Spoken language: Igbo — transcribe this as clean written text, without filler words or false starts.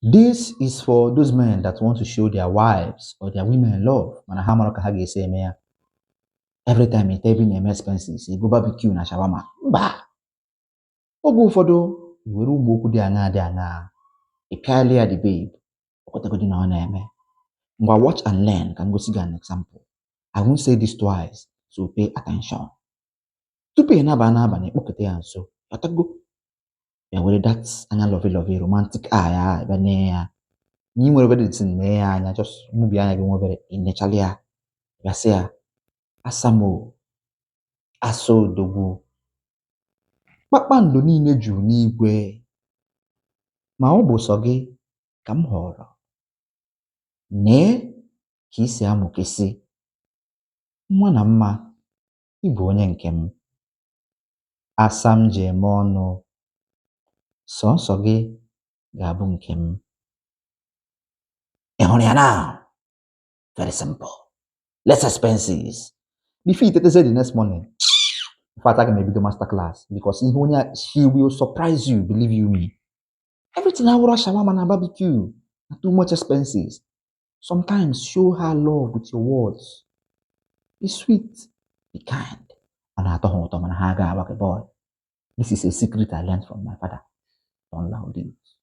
This is for those men that want to show their wives or their women love. Every time you take in expenses, you go barbecue na shawarma. Bah! Oge ụfọdụ iwere ụmụ okwu dị aṅaa ịpịalia the babe ọkọtagodi na ọ na-eme. Ngwa watch and learn ka m gosi gị an example. I won't say this twice, so pay attention. Tupu ị naba n'abalị kpọkọta ya nso, ọtago ya were that anya lovey romantic eye ebe nee ya. Nyi nwere obere tin nee ya anya, just mubi anya gị nwa obere inechali ya. Ya sị ya, asamo, asodogwu. Kpakpando niile juru n'igwe, ma ọ bụ sọ gị ka m họrọ. Nee ka isi amụkesi. Nwa na mma, ị bụ onye nke m. Asa m ji eme ọnụ, sọnsọ gị ga-abụ nke m. Ị hụrụ ya now? Very simple. Less expenses. Before you take the next morning, in fact, I can maybe do master class because she will surprise you, believe you me. Everything I will shawarma and barbecue, too much expenses. Sometimes show her love with your words. Be sweet, be kind. Boy. This is a secret I learned from my father. Don't allow this.